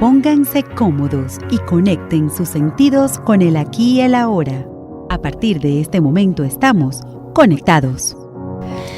Pónganse cómodos y conecten sus sentidos con el aquí y el ahora. A partir de este momento estamos conectados.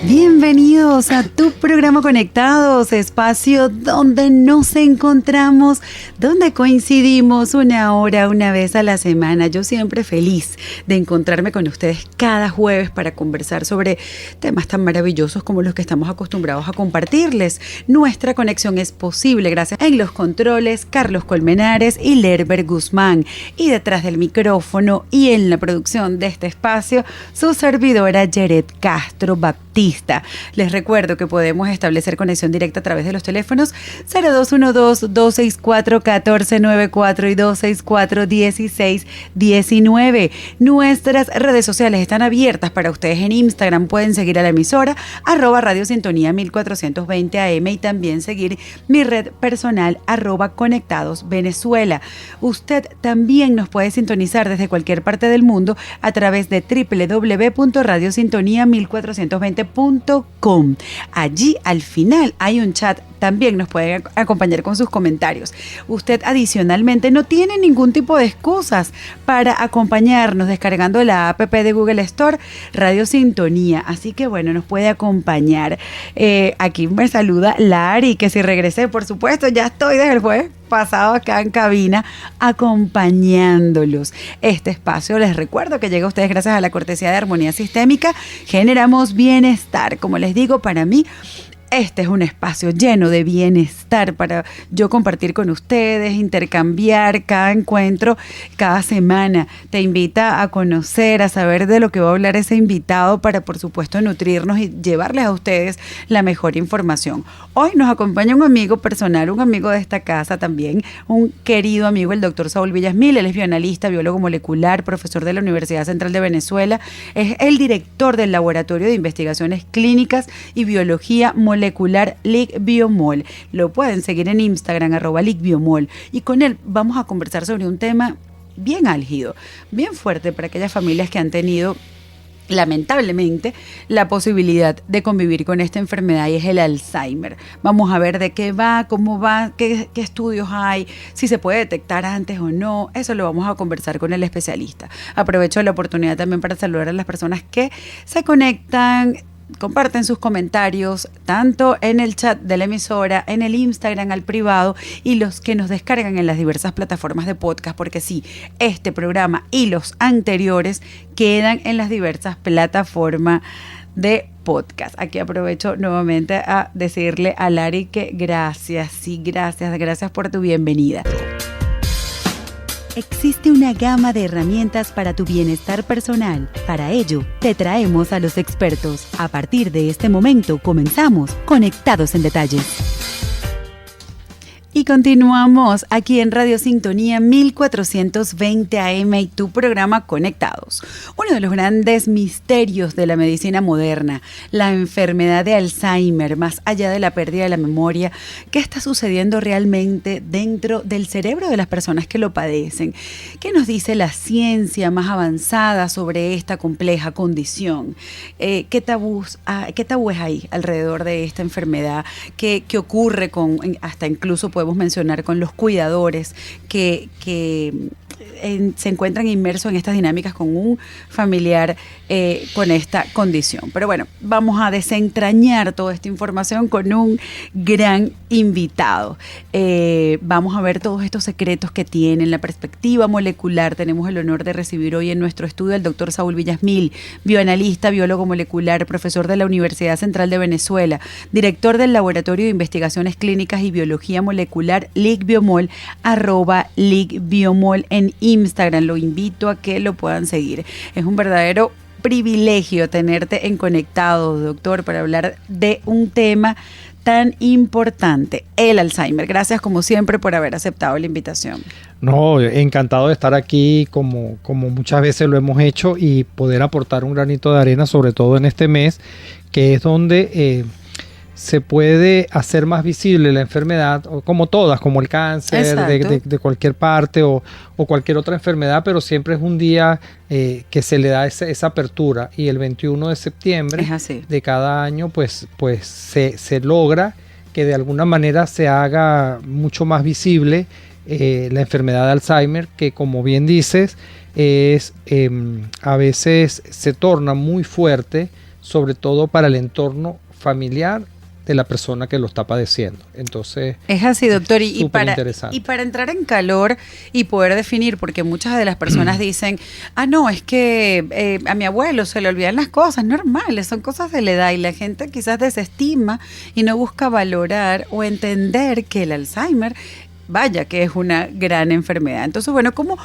Bienvenidos a tu programa Conectados, espacio donde nos encontramos, donde coincidimos una hora, una vez a la semana. Yo siempre feliz de encontrarme con ustedes cada jueves para conversar sobre temas tan maravillosos como los que estamos acostumbrados a compartirles. Nuestra conexión es posible gracias en los controles Carlos Colmenares y Lerber Guzmán. Y detrás del micrófono y en la producción de este espacio, su servidora Yeret Castro Baptista. Les recuerdo que podemos establecer conexión directa a través de los teléfonos 0212-264-1494 y 264-1619. Nuestras redes sociales están abiertas para ustedes en Instagram. Pueden seguir a la emisora @Radio Sintonía 1420 AM y también seguir mi red personal @Conectados Venezuela. Usted también nos puede sintonizar desde cualquier parte del mundo a través de www.radiosintonía1420.com. Allí al final hay un chat, también nos pueden acompañar con sus comentarios. Usted adicionalmente no tiene ningún tipo de excusas para acompañarnos descargando la app de Google Store Radio Sintonía, así que bueno, nos puede acompañar. Aquí me saluda Lari, que si regresé, por supuesto, ya estoy desde el jueves pasado acá en cabina acompañándolos. Este espacio, les recuerdo que llega a ustedes gracias a la cortesía de Armonía Sistémica. Generamos bienestar. Como les digo, para mí este es un espacio lleno de bienestar para yo compartir con ustedes, intercambiar cada encuentro, cada semana. Te invita a conocer, a saber de lo que va a hablar ese invitado para, por supuesto, nutrirnos y llevarles a ustedes la mejor información. Hoy nos acompaña un amigo personal, un amigo de esta casa también, un querido amigo, el doctor Saúl Villasmil. Él es bioanalista, biólogo molecular, profesor de la Universidad Central de Venezuela. Es el director del Laboratorio de Investigaciones Clínicas y Biología Molecular LICBiomol. Lo pueden seguir en Instagram @LICBiomol, y con él vamos a conversar sobre un tema bien álgido, bien fuerte para aquellas familias que han tenido lamentablemente la posibilidad de convivir con esta enfermedad, y es el Alzheimer. Vamos a ver de qué va, cómo va, qué estudios hay, si se puede detectar antes o no. Eso lo vamos a conversar con el especialista. Aprovecho la oportunidad también para saludar a las personas que se conectan, comparten sus comentarios tanto en el chat de la emisora, en el Instagram al privado, y los que nos descargan en las diversas plataformas de podcast, porque sí, este programa y los anteriores quedan en las diversas plataformas de podcast. Aquí aprovecho nuevamente a decirle a Lari que gracias por tu bienvenida. Existe una gama de herramientas para tu bienestar personal. Para ello, te traemos a los expertos. A partir de este momento, comenzamos Conectados en Detalles. Y continuamos aquí en Radio Sintonía 1420 AM y tu programa Conectados. Uno de los grandes misterios de la medicina moderna, la enfermedad de Alzheimer, más allá de la pérdida de la memoria. ¿Qué está sucediendo realmente dentro del cerebro de las personas que lo padecen? ¿Qué nos dice la ciencia más avanzada sobre esta compleja condición? ¿Qué tabúes hay alrededor de esta enfermedad? ¿Qué ocurre con, hasta incluso podemos mencionar, con los cuidadores que se encuentran inmersos en estas dinámicas con un familiar con esta condición? Pero bueno, vamos a desentrañar toda esta información con un gran invitado. Vamos a ver todos estos secretos que tienen la perspectiva molecular. Tenemos el honor de recibir hoy en nuestro estudio al doctor Saúl Villasmil, bioanalista, biólogo molecular, profesor de la Universidad Central de Venezuela, director del Laboratorio de Investigaciones Clínicas y Biología Molecular LICBiomol, @LICBiomol en Instagram. Lo invito a que lo puedan seguir. Es un verdadero privilegio tenerte en Conectados, doctor, para hablar de un tema tan importante, el Alzheimer. Gracias, como siempre, por haber aceptado la invitación. No, encantado de estar aquí, como muchas veces lo hemos hecho, y poder aportar un granito de arena, sobre todo en este mes, que es donde se puede hacer más visible la enfermedad, como todas, como el cáncer de cualquier parte o cualquier otra enfermedad, pero siempre es un día que se le da esa apertura, y el 21 de septiembre de cada año pues se logra que de alguna manera se haga mucho más visible la enfermedad de Alzheimer, que como bien dices, a veces se torna muy fuerte, sobre todo para el entorno familiar de la persona que lo está padeciendo. Entonces, es así, doctor, y para entrar en calor y poder definir, porque muchas de las personas dicen, no, es que a mi abuelo se le olvidan las cosas normales, son cosas de la edad, y la gente quizás desestima y no busca valorar o entender que el Alzheimer, vaya, que es una gran enfermedad. Entonces, bueno, ¿cómo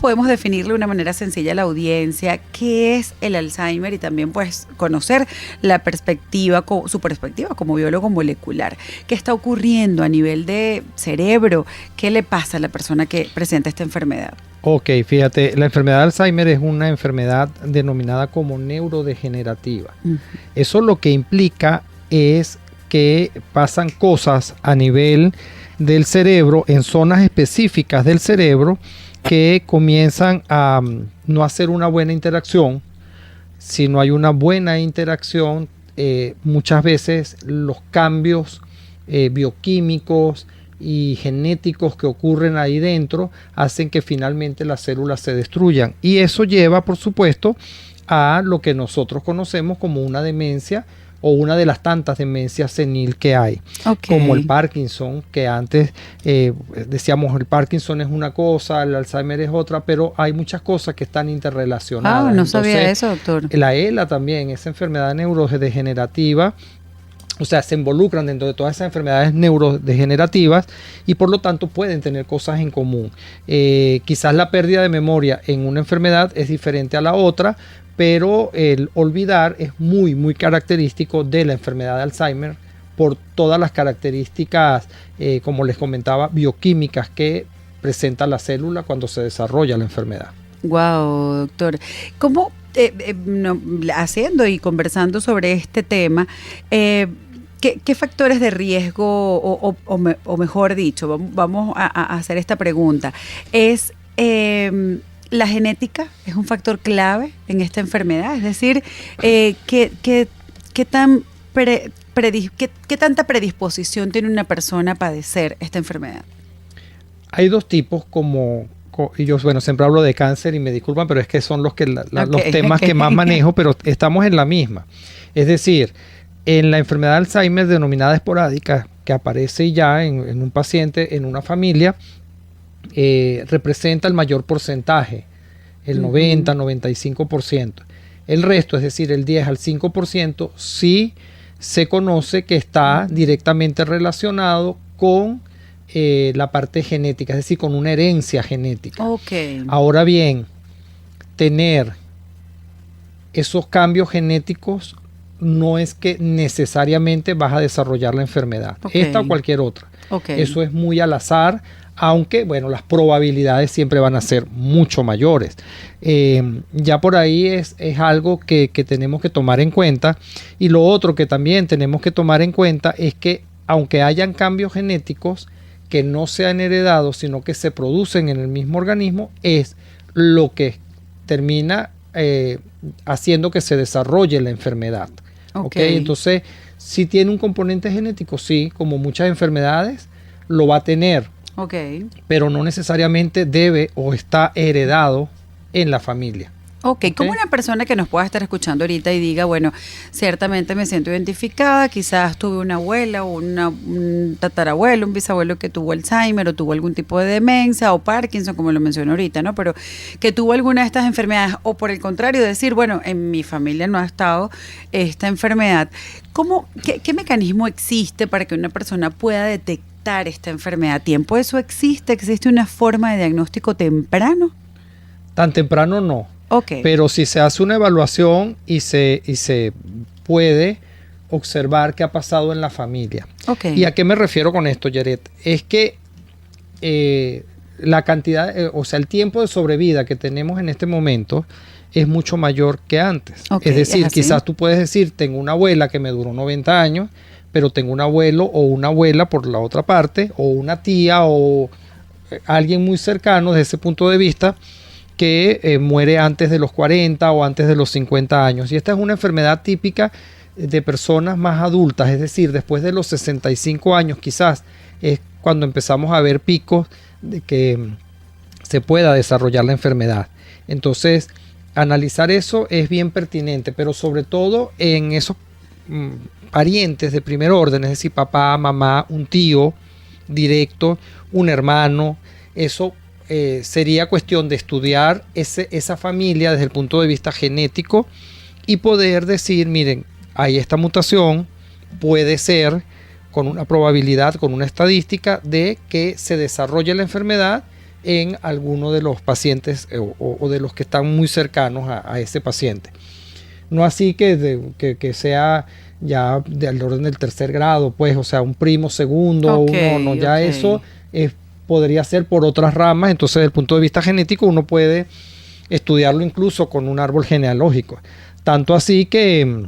podemos definirle de una manera sencilla a la audiencia qué es el Alzheimer y también pues conocer la perspectiva, su perspectiva como biólogo molecular? ¿Qué está ocurriendo a nivel de cerebro? ¿Qué le pasa a la persona que presenta esta enfermedad? Ok, fíjate, la enfermedad de Alzheimer es una enfermedad denominada como neurodegenerativa. Eso lo que implica es que pasan cosas a nivel del cerebro, en zonas específicas del cerebro, que comienzan a no hacer una buena interacción. Si no hay una buena interacción, muchas veces los cambios bioquímicos y genéticos que ocurren ahí dentro hacen que finalmente las células se destruyan, y eso lleva, por supuesto, a lo que nosotros conocemos como una demencia, o una de las tantas demencias senil que hay, como el Parkinson, que antes decíamos el Parkinson es una cosa, el Alzheimer es otra, pero hay muchas cosas que están interrelacionadas. No sabía eso, doctor. La ELA también, esa enfermedad neurodegenerativa, o sea, se involucran dentro de todas esas enfermedades neurodegenerativas y por lo tanto pueden tener cosas en común. Quizás la pérdida de memoria en una enfermedad es diferente a la otra, pero el olvidar es muy, muy característico de la enfermedad de Alzheimer por todas las características, como les comentaba, bioquímicas que presenta la célula cuando se desarrolla la enfermedad. Wow, doctor. ¿Cómo, haciendo y conversando sobre este tema, ¿qué factores de riesgo, o mejor dicho, vamos a hacer esta pregunta? ¿Es la genética es un factor clave en esta enfermedad? Es decir, ¿qué tanta predisposición tiene una persona a padecer esta enfermedad? Hay dos tipos, y yo, bueno, siempre hablo de cáncer y me disculpan, pero es que son los temas que más manejo, pero estamos en la misma. Es decir, en la enfermedad de Alzheimer denominada esporádica, que aparece ya en un paciente, en una familia, representa el mayor porcentaje, el 90-95%. El resto, es decir, el 10 al 5%, sí se conoce que está directamente relacionado con la parte genética, es decir, con una herencia genética. Ahora bien, tener esos cambios genéticos no es que necesariamente vas a desarrollar la enfermedad, esta o cualquier otra. Eso es muy al azar, aunque, bueno, las probabilidades siempre van a ser mucho mayores. Ya por ahí es algo que tenemos que tomar en cuenta. Y lo otro que también tenemos que tomar en cuenta es que, aunque hayan cambios genéticos que no se han heredado, sino que se producen en el mismo organismo, es lo que termina haciendo que se desarrolle la enfermedad. Entonces, si tiene un componente genético, sí, como muchas enfermedades, lo va a tener. Pero no necesariamente debe o está heredado en la familia. Como una persona que nos pueda estar escuchando ahorita y diga, bueno, ciertamente me siento identificada, quizás tuve una abuela o un tatarabuelo, un bisabuelo que tuvo Alzheimer o tuvo algún tipo de demencia o Parkinson, como lo mencioné ahorita, ¿no? Pero que tuvo alguna de estas enfermedades, o por el contrario, decir, bueno, en mi familia no ha estado esta enfermedad. ¿Qué mecanismo existe para que una persona pueda detectar esta enfermedad? ¿Tiempo eso existe? ¿Existe una forma de diagnóstico temprano? Tan temprano no. Pero si se hace una evaluación y se puede observar qué ha pasado en la familia. ¿Y a qué me refiero con esto, Yaret? Es que la cantidad, o sea, el tiempo de sobrevida que tenemos en este momento es mucho mayor que antes. Es decir, quizás tú puedes decir, tengo una abuela que me duró 90 años, pero tengo un abuelo o una abuela por la otra parte, o una tía o alguien muy cercano desde ese punto de vista, que muere antes de los 40 o antes de los 50 años. Y esta es una enfermedad típica de personas más adultas, es decir, después de los 65 años quizás es cuando empezamos a ver picos de que se pueda desarrollar la enfermedad. Entonces, analizar eso es bien pertinente, pero sobre todo en esos parientes de primer orden, es decir, papá, mamá, un tío directo, un hermano. Eso sería cuestión de estudiar esa familia desde el punto de vista genético y poder decir, miren, hay esta mutación, puede ser con una probabilidad, con una estadística de que se desarrolle la enfermedad en alguno de los pacientes o de los que están muy cercanos a ese paciente. No así que sea ya del orden del tercer grado, pues, o sea, un primo segundo, ya eso podría ser por otras ramas. Entonces, desde el punto de vista genético, uno puede estudiarlo incluso con un árbol genealógico. Tanto así que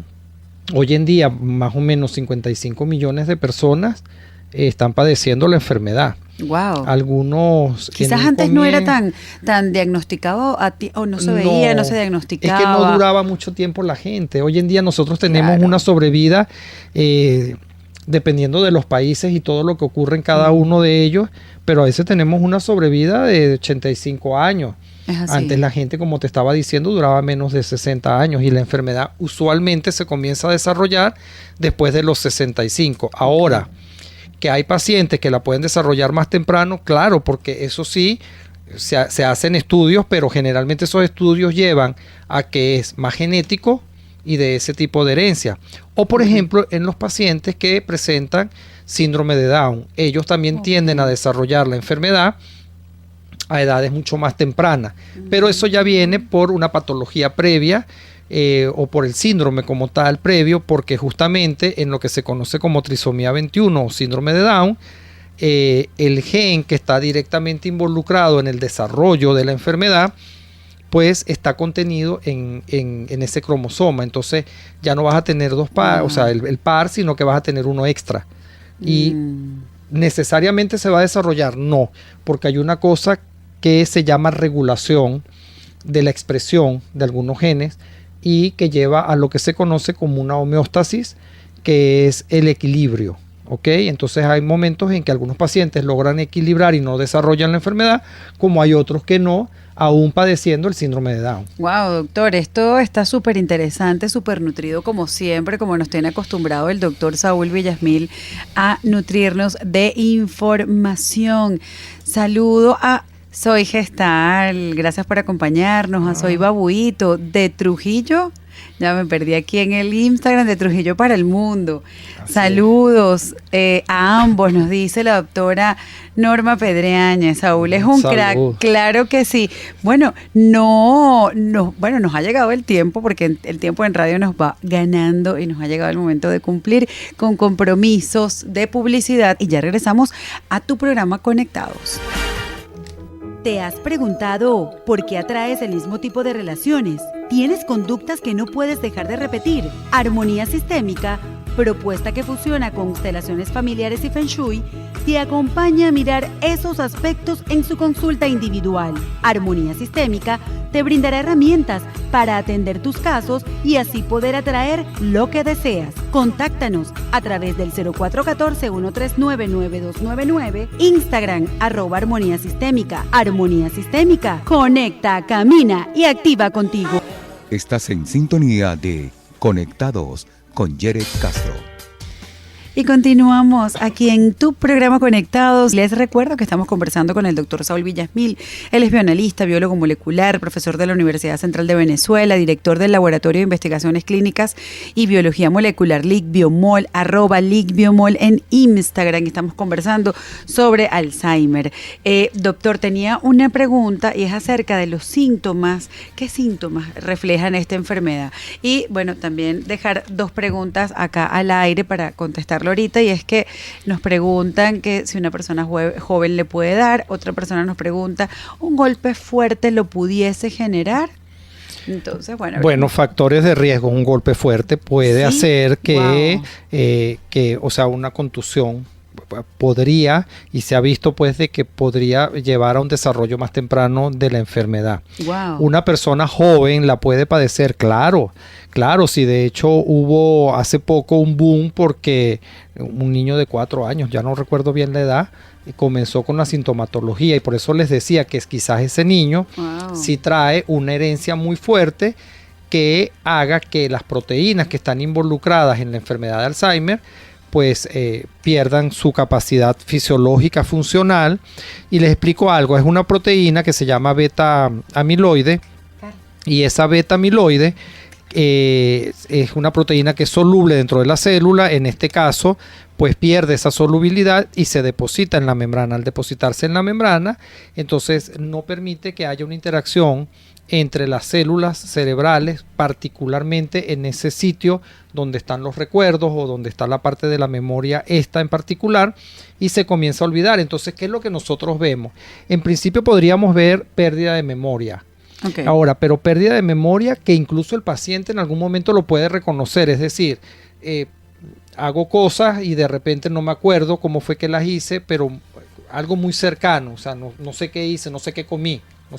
hoy en día más o menos 55 millones de personas están padeciendo la enfermedad. Wow. Algunos quizás antes no era tan diagnosticado o no se veía, no se diagnosticaba. Es que no duraba mucho tiempo la gente. Hoy en día nosotros tenemos una sobrevida, dependiendo de los países y todo lo que ocurre en cada uno de ellos, pero a veces tenemos una sobrevida de 85 años. Antes la gente, como te estaba diciendo, duraba menos de 60 años y la enfermedad usualmente se comienza a desarrollar después de los 65. Ahora, que hay pacientes que la pueden desarrollar más temprano, claro, porque eso sí, se hacen estudios, pero generalmente esos estudios llevan a que es más genético y de ese tipo de herencia. O por ejemplo, en los pacientes que presentan síndrome de Down, ellos también tienden a desarrollar la enfermedad a edades mucho más tempranas, pero eso ya viene por una patología previa o por el síndrome como tal previo, porque justamente en lo que se conoce como trisomía 21 o síndrome de Down, el gen que está directamente involucrado en el desarrollo de la enfermedad, pues está contenido en ese cromosoma. Entonces ya no vas a tener dos par, o sea, el par, sino que vas a tener uno extra. Y necesariamente se va a desarrollar, no, porque hay una cosa que se llama regulación de la expresión de algunos genes y que lleva a lo que se conoce como una homeostasis, que es el equilibrio. ¿Ok? Entonces hay momentos en que algunos pacientes logran equilibrar y no desarrollan la enfermedad, como hay otros que no, aún padeciendo el síndrome de Down. Wow, doctor, esto está súper interesante, súper nutrido como siempre, como nos tiene acostumbrado el doctor Saúl Villasmil a nutrirnos de información. Saludo a Soy Gestal, gracias por acompañarnos, a Soy Babuito de Trujillo. Ya me perdí aquí en el Instagram de Trujillo para el Mundo. Así Saludos a ambos, nos dice la doctora Norma Pedreañez. Saúl es un crack, claro que sí. Bueno, nos ha llegado el tiempo, porque el tiempo en radio nos va ganando y nos ha llegado el momento de cumplir con compromisos de publicidad y ya regresamos a tu programa Conectados. ¿Te has preguntado por qué atraes el mismo tipo de relaciones? ¿Tienes conductas que no puedes dejar de repetir? Armonía Sistémica, propuesta que fusiona constelaciones familiares y Feng Shui, te acompaña a mirar esos aspectos en su consulta individual. Armonía Sistémica te brindará herramientas para atender tus casos y así poder atraer lo que deseas. Contáctanos a través del 0414-139-9299, Instagram, @Armonía Sistémica. Armonía Sistémica, conecta, camina y activa contigo. Estás en sintonía de Conectados con Yeret Castro. Y continuamos aquí en tu programa Conectados. Les recuerdo que estamos conversando con el doctor Saúl Villasmil. Él es bioanalista, biólogo molecular, profesor de la Universidad Central de Venezuela, director del Laboratorio de Investigaciones Clínicas y Biología Molecular LICBiomol, @LICBiomol en Instagram. Estamos conversando sobre Alzheimer. Doctor, tenía una pregunta y es acerca de los síntomas. ¿Qué síntomas reflejan esta enfermedad? Y bueno, también dejar dos preguntas acá al aire para contestar ahorita, y es que nos preguntan que si una persona joven le puede dar, otra persona nos pregunta, ¿un golpe fuerte lo pudiese generar? Entonces, bueno, factores de riesgo. Un golpe fuerte puede hacer que, o sea, una contusión podría, y se ha visto pues de que podría llevar a un desarrollo más temprano de la enfermedad. Wow. Una persona joven la puede padecer, claro, sí, de hecho hubo hace poco un boom porque un niño de 4 años, ya no recuerdo bien la edad, comenzó con la sintomatología, y por eso les decía que quizás ese niño sí trae una herencia muy fuerte que haga que las proteínas que están involucradas en la enfermedad de Alzheimer pues pierdan su capacidad fisiológica funcional. Y les explico algo, es una proteína que se llama beta amiloide, y esa beta amiloide es una proteína que es soluble dentro de la célula. En este caso pues pierde esa solubilidad y se deposita en la membrana. Al depositarse en la membrana, entonces no permite que haya una interacción entre las células cerebrales, particularmente en ese sitio donde están los recuerdos o donde está la parte de la memoria esta en particular, y se comienza a olvidar. Entonces, ¿qué es lo que nosotros vemos? En principio podríamos ver pérdida de memoria. Okay. Ahora, pero pérdida de memoria que incluso el paciente en algún momento lo puede reconocer, es decir, hago cosas y de repente no me acuerdo cómo fue que las hice, pero algo muy cercano, o sea, no sé qué hice, no sé qué comí, no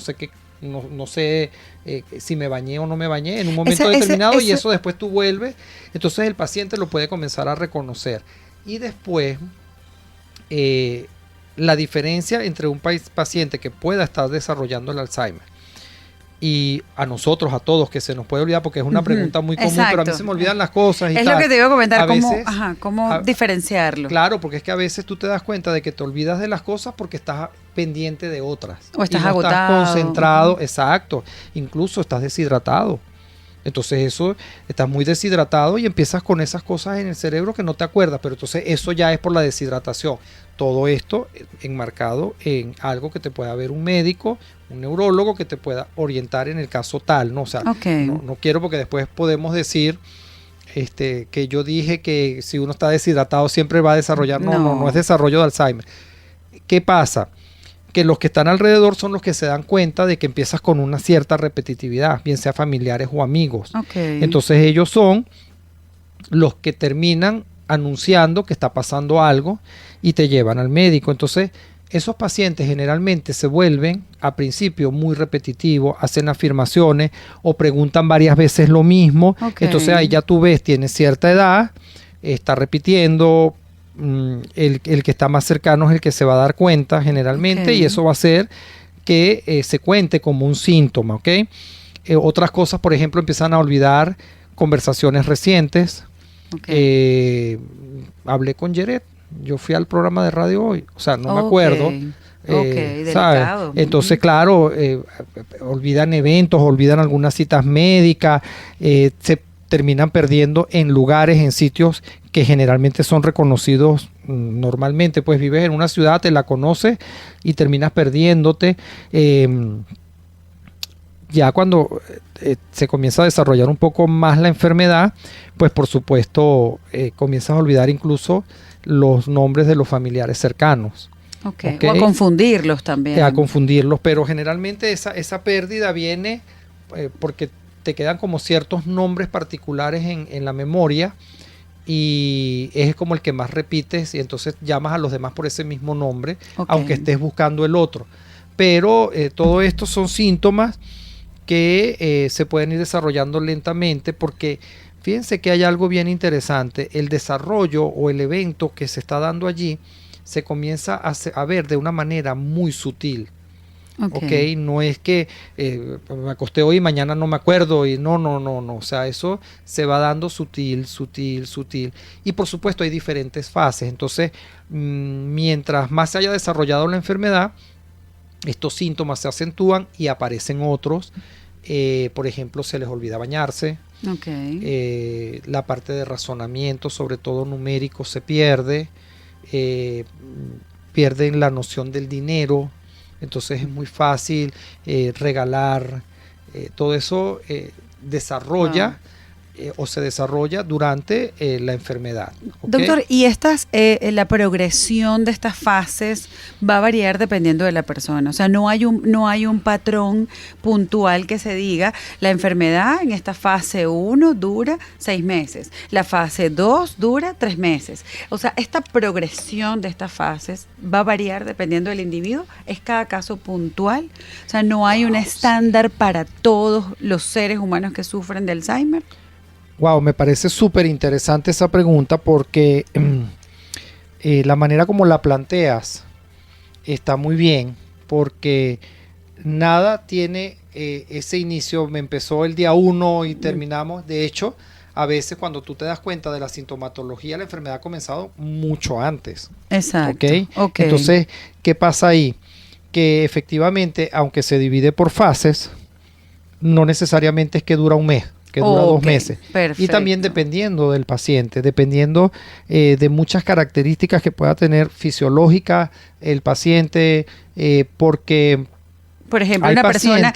sé si me bañé o no me bañé en un momento determinado, y eso después tú vuelves, entonces el paciente lo puede comenzar a reconocer. Y después la diferencia entre un paciente que pueda estar desarrollando el Alzheimer y a nosotros, a todos, que se nos puede olvidar, porque es una pregunta muy común, pero a mí se me olvidan las cosas. Es lo que te iba a comentar, cómo veces, diferenciarlo. Claro, porque es que a veces tú te das cuenta de que te olvidas de las cosas porque estás pendiente de otras. O estás agotado. Estás concentrado, exacto. Incluso estás deshidratado. Entonces estás muy deshidratado y empiezas con esas cosas en el cerebro que no te acuerdas, pero entonces eso ya es por la deshidratación. Todo esto enmarcado en algo que te pueda ver un médico, un neurólogo que te pueda orientar en el caso tal, ¿no? O sea, no quiero, porque después podemos decir que yo dije que si uno está deshidratado siempre va a desarrollar. No es desarrollo de Alzheimer. ¿Qué pasa? Que los que están alrededor son los que se dan cuenta de que empiezas con una cierta repetitividad, bien sea familiares o amigos. Entonces ellos son los que terminan anunciando que está pasando algo y te llevan al médico. Entonces esos pacientes generalmente se vuelven a principio muy repetitivos, hacen afirmaciones o preguntan varias veces lo mismo. Entonces ahí ya tú ves, tiene cierta edad, está repitiendo. El que está más cercano es el que se va a dar cuenta generalmente, y eso va a hacer que se cuente como un síntoma, ¿ok? Otras cosas, por ejemplo, empiezan a olvidar conversaciones recientes. Hablé con Yeret, yo fui al programa de radio hoy, o sea, no me acuerdo. Delicado. Entonces, claro, olvidan eventos, olvidan algunas citas médicas, se terminan perdiendo en lugares, en sitios que generalmente son reconocidos normalmente. Pues vives en una ciudad, te la conoces y terminas perdiéndote. Ya cuando se comienza a desarrollar un poco más la enfermedad, pues por supuesto comienzas a olvidar incluso los nombres de los familiares cercanos. Okay. O a confundirlos también. A confundirlos, pero generalmente esa pérdida viene porque te quedan como ciertos nombres particulares en la memoria, y es como el que más repites, y entonces llamas a los demás por ese mismo nombre, aunque estés buscando el otro. Pero todo esto son síntomas que se pueden ir desarrollando lentamente, porque fíjense que hay algo bien interesante. El desarrollo o el evento que se está dando allí se comienza a ver de una manera muy sutil. No es que me acosté hoy y mañana no me acuerdo, y no, o sea, eso se va dando sutil, y por supuesto hay diferentes fases. Entonces, mientras más se haya desarrollado la enfermedad, estos síntomas se acentúan y aparecen otros. Por ejemplo, se les olvida bañarse, la parte de razonamiento, sobre todo numérico, se pierde, pierden la noción del dinero. Entonces es muy fácil regalar, todo eso desarrolla o se desarrolla durante la enfermedad. ¿Ok? Doctor, ¿y la progresión de estas fases va a variar dependiendo de la persona? O sea, no hay un patrón puntual que se diga, la enfermedad en esta fase 1 dura 6 meses, la fase 2 dura 3 meses. O sea, esta progresión de estas fases va a variar dependiendo del individuo. ¿Es cada caso puntual? O sea, no hay un estándar para todos los seres humanos que sufren de Alzheimer. Wow, me parece súper interesante esa pregunta porque la manera como la planteas está muy bien, porque nada tiene ese inicio, me empezó el día 1 y terminamos. De hecho, a veces cuando tú te das cuenta de la sintomatología, la enfermedad ha comenzado mucho antes. Exacto. ¿Ok? Entonces, ¿qué pasa ahí? Que efectivamente, aunque se divide por fases, no necesariamente es que dura un mes, que dura 2 meses. Perfecto. Y también dependiendo del paciente, dependiendo de muchas características que pueda tener fisiológicas el paciente, porque por ejemplo, hay una persona,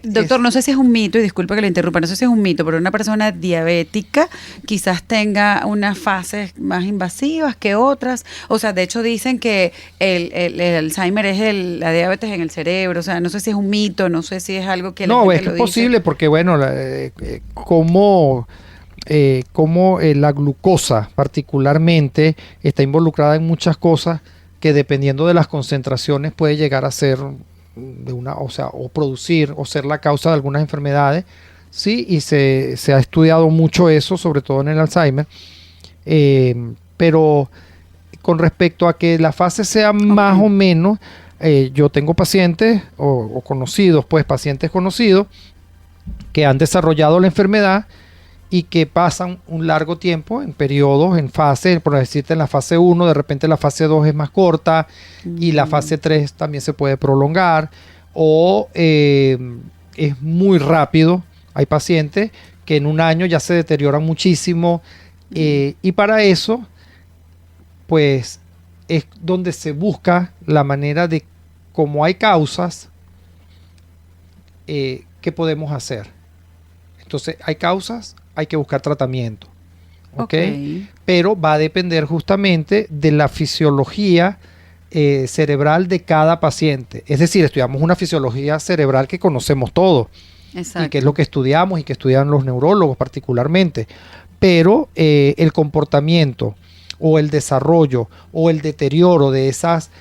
doctor, no sé si es un mito, y disculpe que lo interrumpa, no sé si es un mito, pero una persona diabética quizás tenga unas fases más invasivas que otras. O sea, de hecho dicen que el Alzheimer es la diabetes en el cerebro. O sea, no sé si es un mito, no sé si es algo que la no, gente es posible porque, bueno, como la glucosa particularmente está involucrada en muchas cosas que dependiendo de las concentraciones puede llegar a ser o producir o ser la causa de algunas enfermedades, sí, y se ha estudiado mucho eso, sobre todo en el Alzheimer, pero con respecto a que la fase sea más o menos, yo tengo pacientes o conocidos, pues pacientes conocidos que han desarrollado la enfermedad y que pasan un largo tiempo en periodos, en fases, por decirte en la fase 1, de repente la fase 2 es más corta y la fase 3 también se puede prolongar o es muy rápido. Hay pacientes que en un año ya se deterioran muchísimo y para eso pues es donde se busca la manera de, como hay causas, ¿qué podemos hacer? Entonces hay causas, hay que buscar tratamiento, ¿ok? Pero va a depender justamente de la fisiología cerebral de cada paciente. Es decir, estudiamos una fisiología cerebral que conocemos todos. Exacto. Y que es lo que estudiamos y que estudian los neurólogos particularmente. Pero el comportamiento o el desarrollo o el deterioro de esas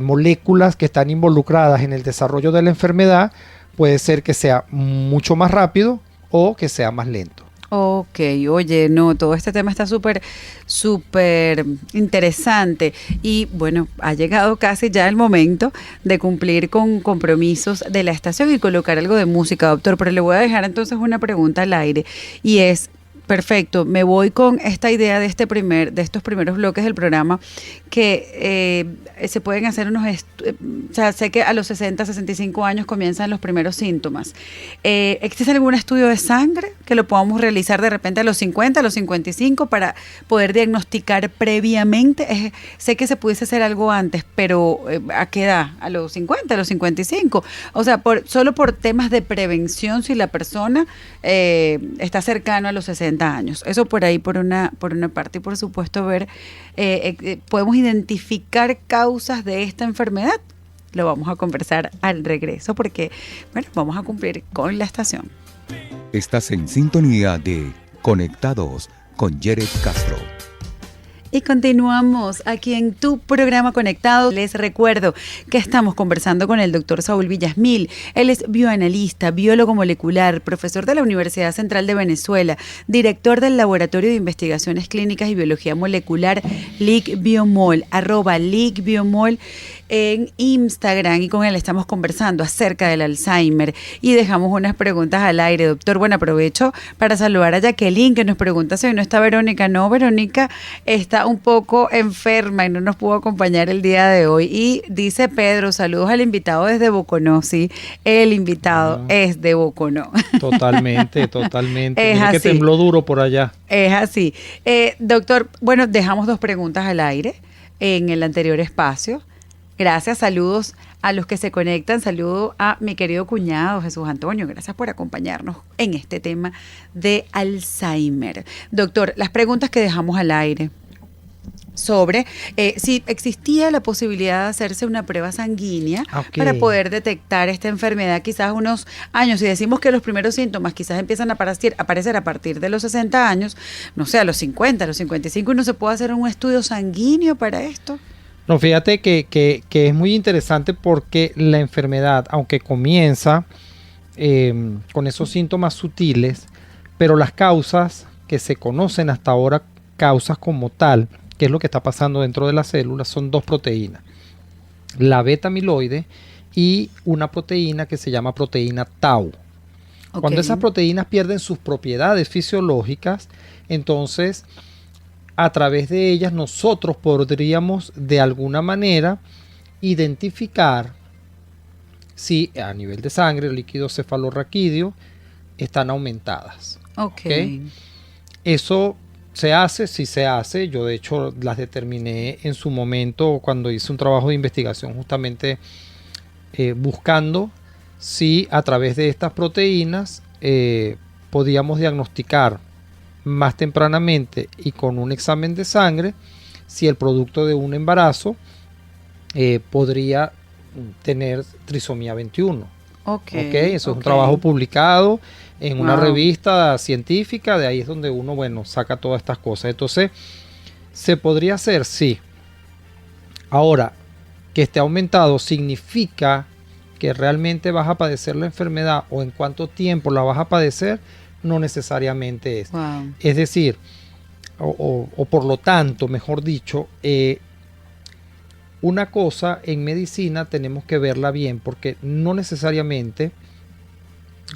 moléculas que están involucradas en el desarrollo de la enfermedad puede ser que sea mucho más rápido o que sea más lento. Ok, oye, no, todo este tema está súper interesante y bueno, ha llegado casi ya el momento de cumplir con compromisos de la estación y colocar algo de música, doctor, pero le voy a dejar entonces una pregunta al aire y es, perfecto, me voy con esta idea de estos primeros bloques del programa que se pueden hacer o sea, sé que a los 60, 65 años comienzan los primeros síntomas. ¿Existe algún estudio de sangre que lo podamos realizar de repente a los 50, a los 55 para poder diagnosticar previamente? Sé que se pudiese hacer algo antes, pero ¿a qué edad? ¿A los 50, a los 55? O sea, solo por temas de prevención si la persona está cercano a los 60 años. Eso por ahí, por una parte, y por supuesto ver, podemos identificar causas de esta enfermedad. Lo vamos a conversar al regreso porque, bueno, vamos a cumplir con la estación. Estás en sintonía de Conectados con Jared Castro. Y continuamos aquí en tu programa Conectados. Les recuerdo que estamos conversando con el doctor Saúl Villasmil. Él es bioanalista, biólogo molecular, profesor de la Universidad Central de Venezuela, director del Laboratorio de Investigaciones Clínicas y Biología Molecular LICBiomol, @LICBiomol en Instagram, y con él estamos conversando acerca del Alzheimer y dejamos unas preguntas al aire, doctor. Bueno, aprovecho para saludar a Jacqueline, que nos pregunta si hoy no está Verónica. No, Verónica está un poco enferma y no nos pudo acompañar el día de hoy. Y dice Pedro, saludos al invitado desde Boconó. Sí, el invitado es de Boconó. Totalmente. Es así. Que tembló duro por allá. Es así. Doctor, bueno, dejamos 2 preguntas al aire en el anterior espacio. Gracias, saludos a los que se conectan, saludo a mi querido cuñado Jesús Antonio, gracias por acompañarnos en este tema de Alzheimer. Doctor, las preguntas que dejamos al aire sobre si existía la posibilidad de hacerse una prueba sanguínea para poder detectar esta enfermedad quizás unos años. Si decimos que los primeros síntomas quizás empiezan a aparecer a partir de los 60 años, no sé, a los 50, a los 55, ¿no se puede hacer un estudio sanguíneo para esto? No, fíjate que es muy interesante porque la enfermedad, aunque comienza con esos síntomas sutiles, pero las causas que se conocen hasta ahora, causas como tal, que es lo que está pasando dentro de las células, son dos proteínas, la beta-amiloide y una proteína que se llama proteína tau. Okay. Cuando esas proteínas pierden sus propiedades fisiológicas, entonces a través de ellas nosotros podríamos de alguna manera identificar si a nivel de sangre, el líquido cefalorraquídeo, están aumentadas. Okay. Eso se hace, sí se hace. Yo de hecho las determiné en su momento cuando hice un trabajo de investigación justamente buscando si a través de estas proteínas podíamos diagnosticar más tempranamente y con un examen de sangre si el producto de un embarazo podría tener trisomía 21. Eso es un trabajo publicado en una revista científica, de ahí es donde uno, bueno, saca todas estas cosas. Entonces, ¿se podría hacer? Sí. Ahora, que esté aumentado significa que realmente vas a padecer la enfermedad o en cuánto tiempo la vas a padecer, no necesariamente es. Es decir, o por lo tanto, mejor dicho, una cosa en medicina tenemos que verla bien, porque no necesariamente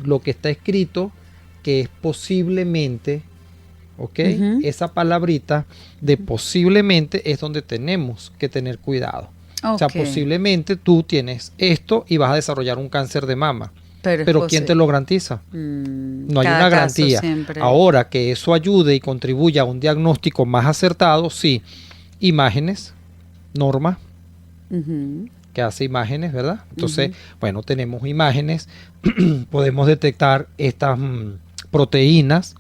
lo que está escrito, que es posiblemente, esa palabrita de posiblemente es donde tenemos que tener cuidado. O sea, posiblemente tú tienes esto y vas a desarrollar un cáncer de mama. Pero ¿quién te lo garantiza? No hay una garantía. Ahora, que eso ayude y contribuya a un diagnóstico más acertado, sí. Imágenes, Norma, que hace imágenes, ¿verdad? Entonces, bueno, tenemos imágenes, podemos detectar estas proteínas,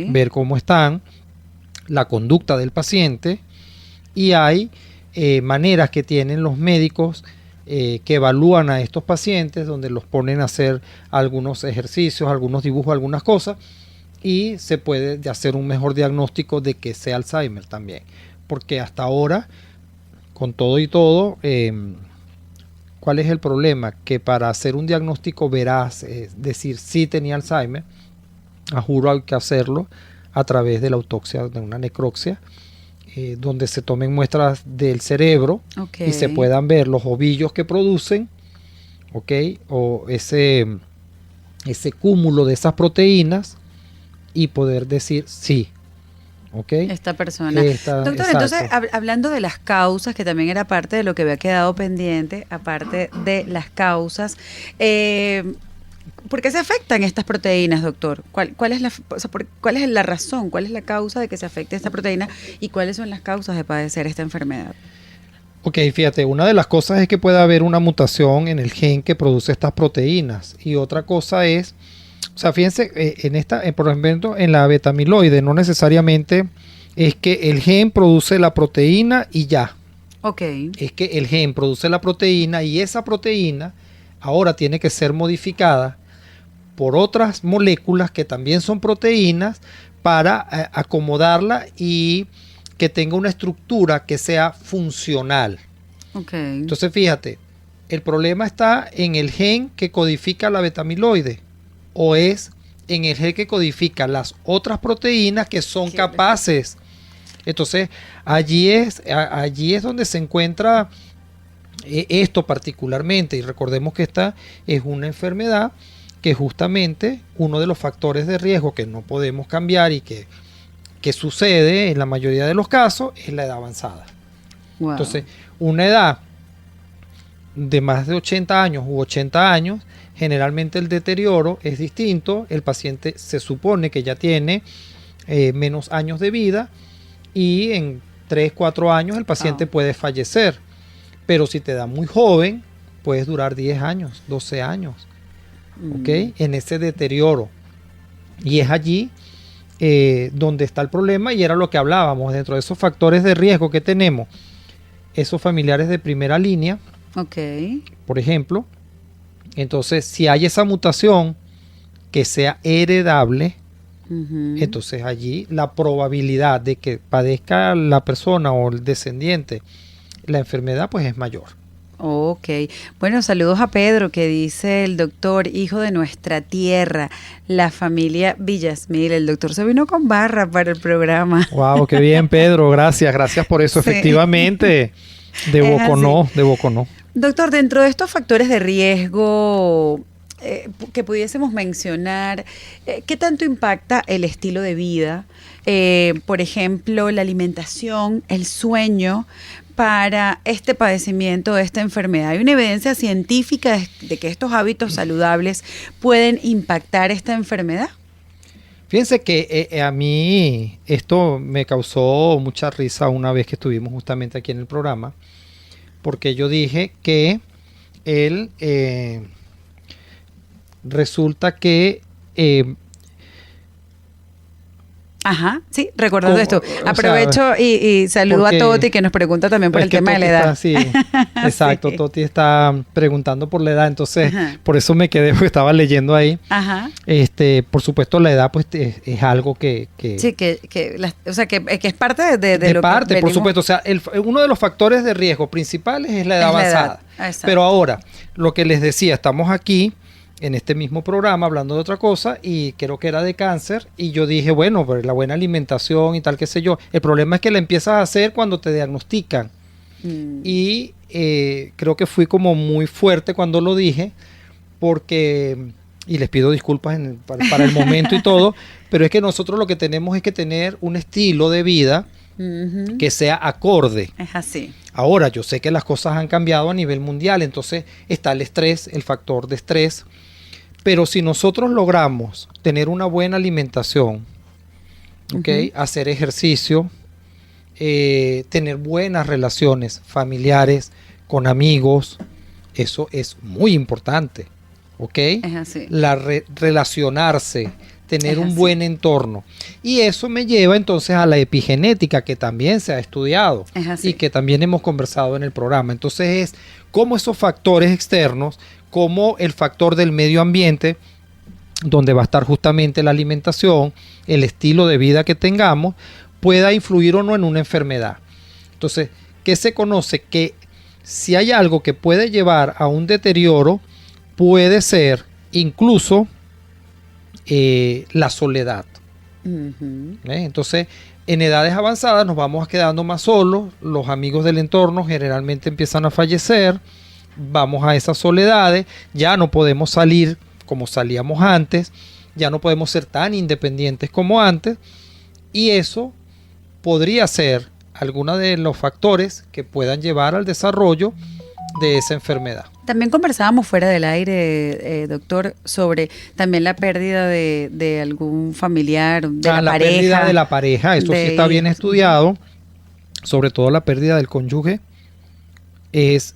ver cómo están, la conducta del paciente, y hay maneras que tienen los médicos que evalúan a estos pacientes, donde los ponen a hacer algunos ejercicios, algunos dibujos, algunas cosas, y se puede hacer un mejor diagnóstico de que sea Alzheimer también. Porque hasta ahora, con todo y todo, ¿cuál es el problema? Que para hacer un diagnóstico veraz, decir si tenía Alzheimer, a juro hay que hacerlo a través de la autopsia, de una necropsia, donde se tomen muestras del cerebro y se puedan ver los ovillos que producen, o ese cúmulo de esas proteínas y poder decir sí. Esta persona. Doctor, exacto. Entonces, hablando de las causas, que también era parte de lo que había quedado pendiente, aparte de las causas, ¿por qué se afectan estas proteínas, doctor? ¿Cuál es la razón? ¿Cuál es la causa de que se afecte esta proteína? ¿Y cuáles son las causas de padecer esta enfermedad? Fíjate, una de las cosas es que puede haber una mutación en el gen que produce estas proteínas. Y otra cosa es, o sea, fíjense, por ejemplo, en la beta-amiloide, no necesariamente es que el gen produce la proteína y ya. Es que el gen produce la proteína y esa proteína ahora tiene que ser modificada por otras moléculas que también son proteínas para acomodarla y que tenga una estructura que sea funcional. Entonces, fíjate, el problema está en el gen que codifica la beta-amiloide o es en el gen que codifica las otras proteínas que son capaces. Entonces, allí es donde se encuentra esto particularmente, y recordemos que esta es una enfermedad que justamente uno de los factores de riesgo que no podemos cambiar y que sucede en la mayoría de los casos es la edad avanzada. Entonces, una edad de más de 80 años u 80 años, generalmente el deterioro es distinto, el paciente se supone que ya tiene menos años de vida y en 3-4 años el paciente puede fallecer. Pero si te da muy joven, puedes durar 10 años, 12 años, ¿ok? En ese deterioro. Y es allí donde está el problema, y era lo que hablábamos, dentro de esos factores de riesgo que tenemos, esos familiares de primera línea, por ejemplo. Entonces, si hay esa mutación que sea heredable, entonces allí la probabilidad de que padezca la persona o el descendiente la enfermedad pues es mayor. Ok, bueno, saludos a Pedro, que dice el doctor, hijo de nuestra tierra, la familia Villasmil. El doctor se vino con barra para el programa. Wow, qué bien, Pedro, gracias por eso. Sí. Efectivamente, de Boconó. Doctor, dentro de estos factores de riesgo que pudiésemos mencionar, ¿qué tanto impacta el estilo de vida? Por ejemplo, la alimentación, el sueño, para este padecimiento, esta enfermedad. ¿Hay una evidencia científica de que estos hábitos saludables pueden impactar esta enfermedad? Fíjense que a mí esto me causó mucha risa una vez que estuvimos justamente aquí en el programa, porque yo dije que resulta que... Ajá, sí, recordando esto. Aprovecho y saludo a Toti, que nos pregunta también por el tema de la edad. Sí, exacto, sí. Toti está preguntando por la edad, entonces por eso me quedé, porque estaba leyendo ahí. Ajá. Por supuesto, la edad pues es algo que sí, que es parte de lo parte, que venimos. Por supuesto, o sea, uno de los factores de riesgo principales es la edad avanzada. Pero ahora, lo que les decía, estamos aquí en este mismo programa hablando de otra cosa, y creo que era de cáncer, y yo dije, bueno, pues la buena alimentación y tal, qué sé yo. El problema es que la empiezas a hacer cuando te diagnostican. Y creo que fui como muy fuerte cuando lo dije, porque, y les pido disculpas para el momento y todo, pero es que nosotros lo que tenemos es que tener un estilo de vida que sea acorde. Es así. Ahora, yo sé que las cosas han cambiado a nivel mundial, entonces está el estrés, el factor de estrés. Pero si nosotros logramos tener una buena alimentación, ¿okay? Hacer ejercicio, tener buenas relaciones familiares, con amigos, eso es muy importante, ¿ok? Es así. Relacionarse, tener un buen entorno. Y eso me lleva entonces a la epigenética, que también se ha estudiado y que también hemos conversado en el programa. Entonces es cómo esos factores externos, como el factor del medio ambiente, donde va a estar justamente la alimentación, el estilo de vida que tengamos, pueda influir o no en una enfermedad. Entonces, ¿qué se conoce? Que si hay algo que puede llevar a un deterioro, puede ser incluso la soledad. Entonces, en edades avanzadas nos vamos quedando más solos, los amigos del entorno generalmente empiezan a fallecer, vamos a esas soledades, ya no podemos salir como salíamos antes, ya no podemos ser tan independientes como antes, y eso podría ser alguno de los factores que puedan llevar al desarrollo de esa enfermedad. También conversábamos fuera del aire, doctor, sobre también la pérdida de algún familiar, de la pareja. La pérdida de la pareja, eso sí está bien estudiado, sobre todo la pérdida del cónyuge, es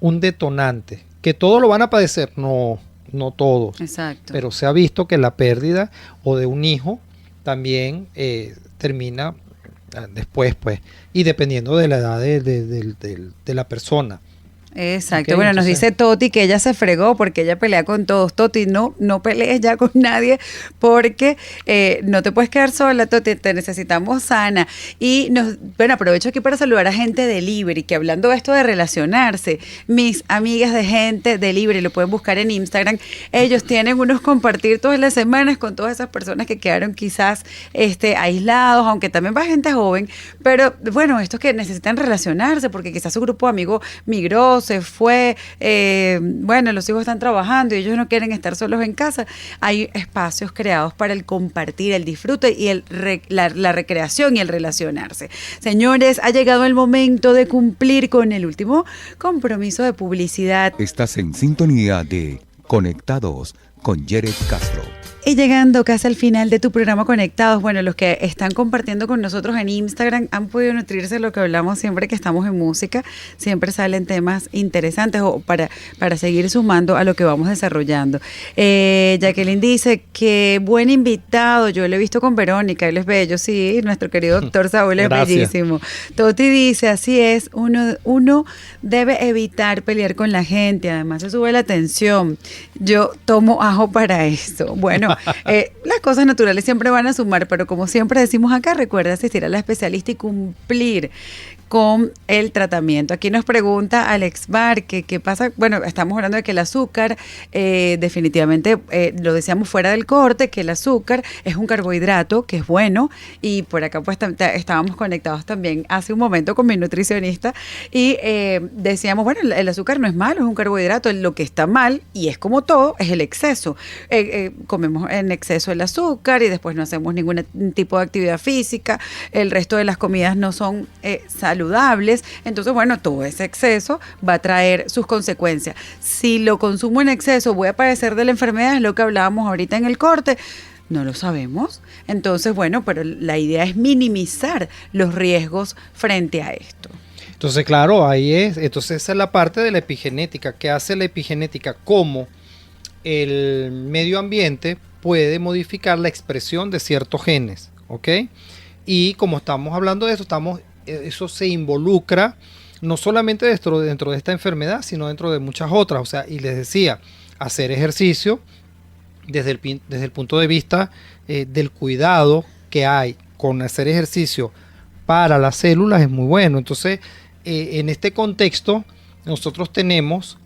un detonante. ¿Que todos lo van a padecer? No todos. Exacto. Pero se ha visto que la pérdida o de un hijo también termina después, pues, y dependiendo de la edad de la persona. Exacto. Okay, bueno, entonces, nos dice Toti que ella se fregó porque ella pelea con todos. Toti, no pelees ya con nadie porque no te puedes quedar sola, Toti, te necesitamos sana. Y bueno, aprovecho aquí para saludar a Gente Delivery, que hablando de esto de relacionarse, mis amigas de Gente Delivery, lo pueden buscar en Instagram. Ellos tienen unos compartir todas las semanas con todas esas personas que quedaron quizás aislados, aunque también va gente joven, pero bueno, estos que necesitan relacionarse porque quizás su grupo de amigos migró, se fue, bueno, los hijos están trabajando y ellos no quieren estar solos en casa. Hay espacios creados para el compartir, el disfrute y la recreación y el relacionarse. Señores, ha llegado el momento de cumplir con el último compromiso de publicidad. Estás en sintonía de Conectados con Jared Castro. Y llegando casi al final de tu programa Conectados, bueno, los que están compartiendo con nosotros en Instagram han podido nutrirse de lo que hablamos siempre que estamos en música. Siempre salen temas interesantes o para seguir sumando a lo que vamos desarrollando. Jacqueline dice que buen invitado, yo lo he visto con Verónica, él es bello, sí, nuestro querido doctor Saúl es bellísimo. Toti dice, así es, uno debe evitar pelear con la gente, además se sube la tensión. Yo tomo ajo para eso. Bueno, las cosas naturales siempre van a sumar, pero como siempre decimos acá, recuerda asistir a la especialista y cumplir con el tratamiento. Aquí nos pregunta Alex Bar que qué pasa. Bueno, estamos hablando de que el azúcar, definitivamente, lo decíamos fuera del corte, que el azúcar es un carbohidrato que es bueno, y por acá pues estábamos conectados también hace un momento con mi nutricionista y decíamos, bueno, el azúcar no es malo, es un carbohidrato, lo que está mal, y es como todo, es el exceso. Comemos en exceso el azúcar y después no hacemos ningún tipo de actividad física, el resto de las comidas no son saludables, entonces bueno, todo ese exceso va a traer sus consecuencias. Si lo consumo en exceso, voy a padecer de la enfermedad, es lo que hablábamos ahorita en el corte. No lo sabemos. Entonces, bueno, pero la idea es minimizar los riesgos frente a esto. Entonces, claro, ahí es. Entonces, esa es la parte de la epigenética. ¿Qué hace la epigenética? Cómo el medio ambiente puede modificar la expresión de ciertos genes, ¿ok? Y como estamos hablando de eso, eso se involucra no solamente dentro de esta enfermedad, sino dentro de muchas otras. O sea, y les decía, hacer ejercicio desde el punto de vista del cuidado que hay con hacer ejercicio para las células es muy bueno. Entonces, en este contexto, nosotros tenemos,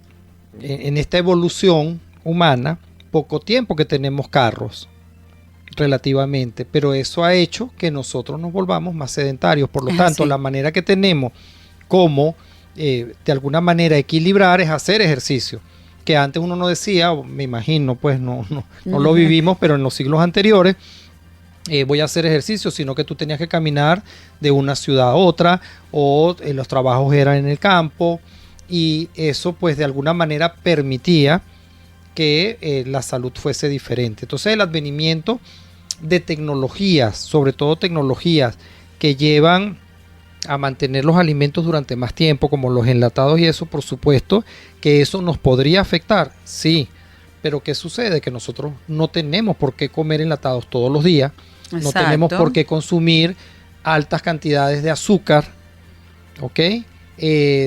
en esta evolución humana, poco tiempo que tenemos carros, relativamente, pero eso ha hecho que nosotros nos volvamos más sedentarios. Por lo tanto, la manera que tenemos como de alguna manera equilibrar es hacer ejercicio, que antes uno no decía, me imagino, pues no lo vivimos, pero en los siglos anteriores voy a hacer ejercicio, sino que tú tenías que caminar de una ciudad a otra, o los trabajos eran en el campo, y eso pues de alguna manera permitía que la salud fuese diferente. Entonces el advenimiento de tecnologías, sobre todo tecnologías que llevan a mantener los alimentos durante más tiempo, como los enlatados y eso, por supuesto que eso nos podría afectar, sí, pero ¿qué sucede? Que nosotros no tenemos por qué comer enlatados todos los días. Exacto. No tenemos por qué consumir altas cantidades de azúcar, ¿ok?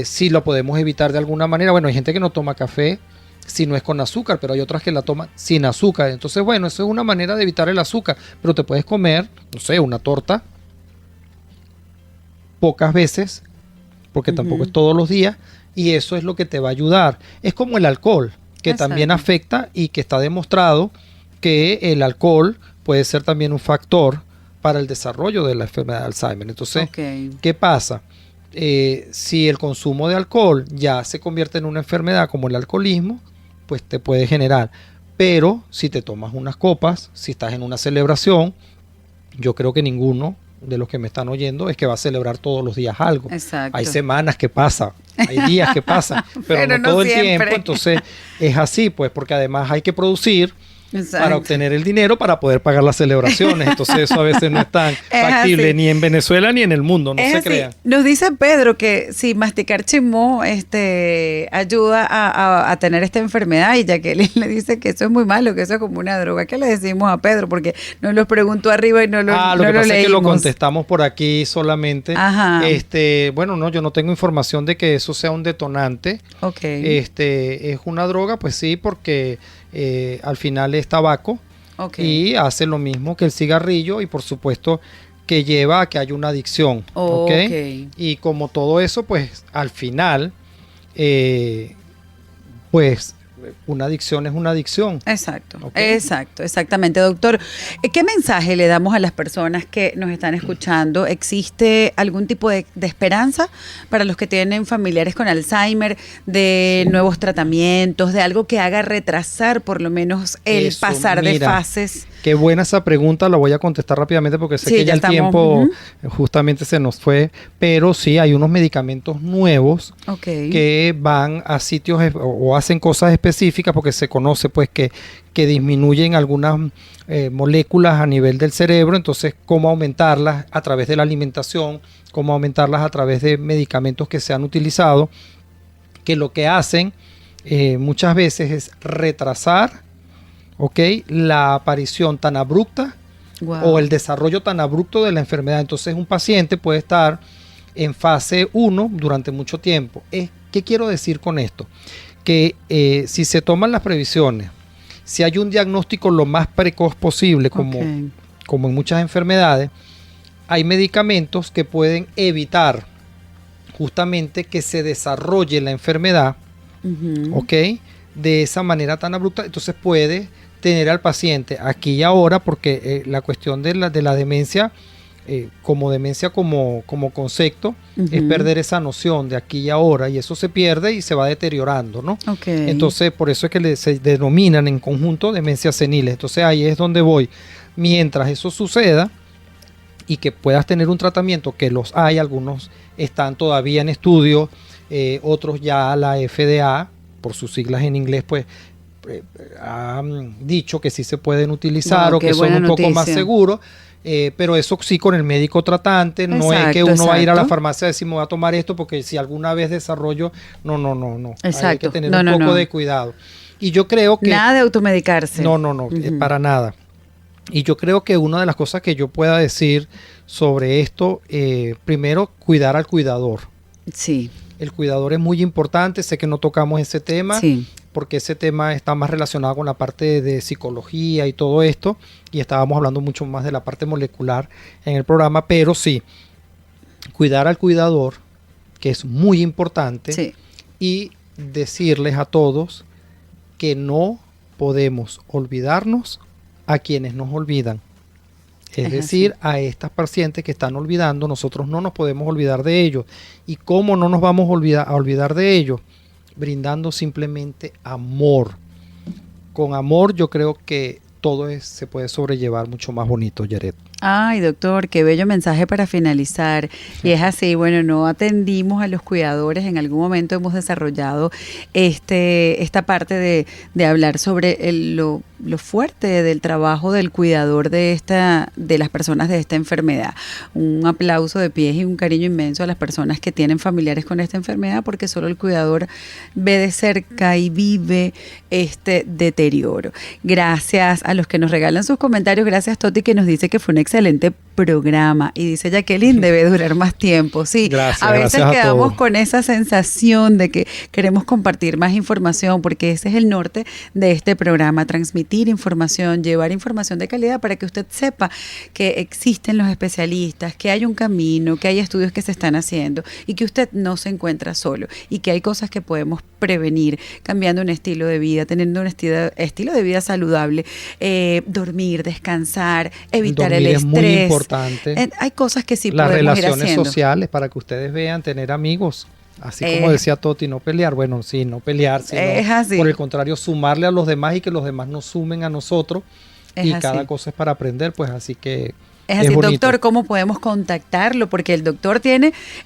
Si lo podemos evitar de alguna manera. Bueno, hay gente que no toma café si no es con azúcar, pero hay otras que la toman sin azúcar. Entonces, bueno, eso es una manera de evitar el azúcar, pero te puedes comer, no sé, una torta pocas veces, porque tampoco es todos los días, y eso es lo que te va a ayudar. Es como el alcohol, que también afecta, y que está demostrado que el alcohol puede ser también un factor para el desarrollo de la enfermedad de Alzheimer. Entonces, ¿qué pasa? Si el consumo de alcohol ya se convierte en una enfermedad como el alcoholismo, pues te puede generar. Pero si te tomas unas copas, si estás en una celebración, yo creo que ninguno de los que me están oyendo es que va a celebrar todos los días algo. Exacto. Hay semanas que pasa, hay días que pasan, pero no todo el tiempo. Entonces es así, pues, porque además hay que producir para obtener el dinero para poder pagar las celebraciones. Entonces eso a veces no es tan factible ni en Venezuela ni en el mundo, no se crean. Nos dice Pedro que si masticar chimó ayuda a tener esta enfermedad, y Jacqueline le dice que eso es muy malo, que eso es como una droga. ¿Qué le decimos a Pedro? Porque nos lo preguntó arriba y no lo leímos. Lo que pasa es que lo contestamos por aquí solamente. Ajá. Bueno, no, yo no tengo información de que eso sea un detonante. Es una droga, pues sí, porque al final es tabaco y hace lo mismo que el cigarrillo, y por supuesto que lleva a que haya una adicción. Y como todo eso, pues al final pues una adicción es una adicción. Exacto, exactamente, doctor. ¿Qué mensaje le damos a las personas que nos están escuchando? ¿Existe algún tipo de esperanza para los que tienen familiares con Alzheimer, de nuevos tratamientos, de algo que haga retrasar por lo menos el pasar de fases? Qué buena esa pregunta, la voy a contestar rápidamente porque sé que ya el tiempo justamente se nos fue, pero sí hay unos medicamentos nuevos que van a sitios o hacen cosas específicas específicas, porque se conoce pues que disminuyen algunas moléculas a nivel del cerebro. Entonces, cómo aumentarlas a través de la alimentación, cómo aumentarlas a través de medicamentos que se han utilizado, que lo que hacen muchas veces es retrasar, ¿ok?, la aparición tan abrupta o el desarrollo tan abrupto de la enfermedad. Entonces, un paciente puede estar en fase 1 durante mucho tiempo. ¿Qué quiero decir con esto? Que si se toman las previsiones, si hay un diagnóstico lo más precoz posible, como en muchas enfermedades, hay medicamentos que pueden evitar justamente que se desarrolle la enfermedad, ¿ok?, de esa manera tan abrupta. Entonces puede tener al paciente aquí y ahora, porque la cuestión de la demencia, como concepto, es perder esa noción de aquí y ahora, y eso se pierde y se va deteriorando, ¿no? Entonces, por eso es que se denominan en conjunto demencias seniles. Entonces, ahí es donde voy. Mientras eso suceda y que puedas tener un tratamiento, que los hay, algunos están todavía en estudio, otros ya la FDA, por sus siglas en inglés, pues han dicho que sí se pueden utilizar, o que son un poco más seguros. Pero eso sí, con el médico tratante. No es que uno va a ir a la farmacia a decir, me voy a tomar esto porque si alguna vez desarrollo, no. Hay que tener un poco de cuidado. Y yo creo que... Nada de automedicarse. No, para nada. Y yo creo que una de las cosas que yo pueda decir sobre esto, primero, cuidar al cuidador. Sí. El cuidador es muy importante. Sé que no tocamos ese tema. Sí. Porque ese tema está más relacionado con la parte de psicología y todo esto, y estábamos hablando mucho más de la parte molecular en el programa, pero sí, cuidar al cuidador, que es muy importante, sí, y decirles a todos que no podemos olvidarnos a quienes nos olvidan. Es decir, a estas pacientes que están olvidando, nosotros no nos podemos olvidar de ellos. ¿Y cómo no nos vamos a olvidar de ellos? Brindando simplemente amor. Con amor yo creo que todo se puede sobrellevar mucho más bonito, Yaret. Ay, doctor, qué bello mensaje para finalizar. Y es así, bueno, no atendimos a los cuidadores. En algún momento hemos desarrollado esta parte de hablar sobre lo fuerte del trabajo del cuidador de las personas de esta enfermedad. Un aplauso de pies y un cariño inmenso a las personas que tienen familiares con esta enfermedad, porque solo el cuidador ve de cerca y vive este deterioro. Gracias a los que nos regalan sus comentarios. Gracias, Toti, que nos dice que fue un excelente programa, y dice Jacqueline, debe durar más tiempo. Sí, a veces quedamos con esa sensación de que queremos compartir más información, porque ese es el norte de este programa: transmitir información, llevar información de calidad para que usted sepa que existen los especialistas, que hay un camino, que hay estudios que se están haciendo y que usted no se encuentra solo, y que hay cosas que podemos prevenir cambiando un estilo de vida, teniendo un estilo de vida saludable, dormir, descansar, evitar el estrés. Es muy importante. Hay cosas que sí podemos ir haciendo. Las relaciones sociales, para que ustedes vean, tener amigos. Así como decía Toti, no pelear. Bueno, sí, no pelear, sino por el contrario, sumarle a los demás y que los demás nos sumen a nosotros. Y cada cosa es para aprender, pues así que... Es así, doctor, ¿cómo podemos contactarlo? Porque el doctor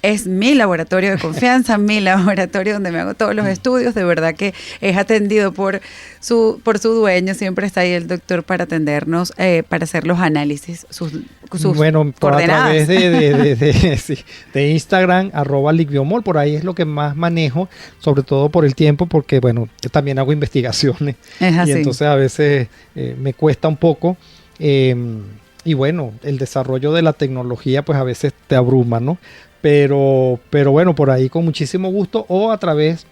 es mi laboratorio de confianza, mi laboratorio donde me hago todos los estudios. De verdad que es atendido por su dueño. Siempre está ahí el doctor para atendernos, para hacer los análisis, sus coordenadas. A través de Instagram, @ligbiomol, por ahí es lo que más manejo, sobre todo por el tiempo, porque bueno, yo también hago investigaciones. Es así. Y entonces a veces me cuesta un poco. Y bueno, el desarrollo de la tecnología pues a veces te abruma, ¿no? Pero bueno, por ahí con muchísimo gusto, o a través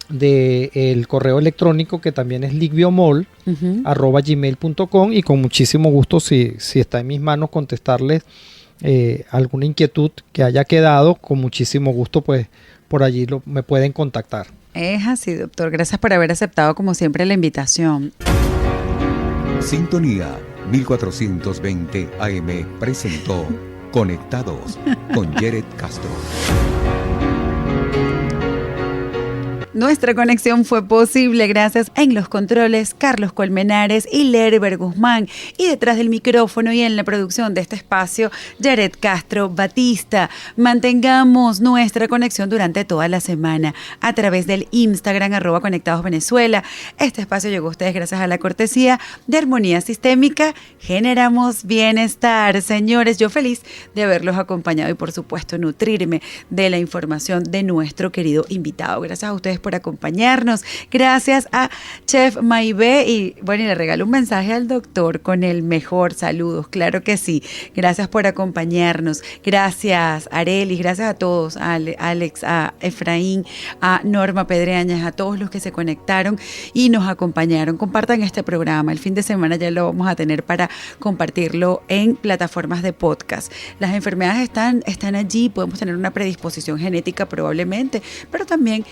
del correo electrónico, que también es ligbiomol, @gmail.com, y con muchísimo gusto, si está en mis manos, contestarles alguna inquietud que haya quedado, con muchísimo gusto pues por allí me pueden contactar. Es así, doctor. Gracias por haber aceptado como siempre la invitación. Sintonía 1420 AM presentó Conectados con Yaret Castro. Nuestra conexión fue posible gracias en los controles Carlos Colmenares y Lerber Guzmán, y detrás del micrófono y en la producción de este espacio, Jared Castro Batista. Mantengamos nuestra conexión durante toda la semana a través del Instagram @conectadosvenezuela. Este espacio llegó a ustedes gracias a la cortesía de Armonía Sistémica. Generamos bienestar. Señores, yo feliz de haberlos acompañado y por supuesto nutrirme de la información de nuestro querido invitado. Gracias a ustedes por acompañarnos. Gracias a Chef Maibé y bueno, y le regalo un mensaje al doctor con el mejor saludos. Claro que sí. Gracias por acompañarnos. Gracias Arelis, gracias a todos, a Alex, a Efraín, a Norma Pedreañas, a todos los que se conectaron y nos acompañaron. Compartan este programa. El fin de semana ya lo vamos a tener para compartirlo en plataformas de podcast. Las enfermedades están allí, podemos tener una predisposición genética probablemente, pero también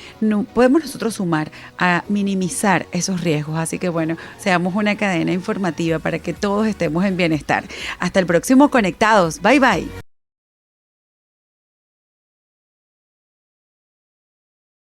podemos nosotros sumar a minimizar esos riesgos. Así que bueno, seamos una cadena informativa para que todos estemos en bienestar. Hasta el próximo Conectados. Bye bye.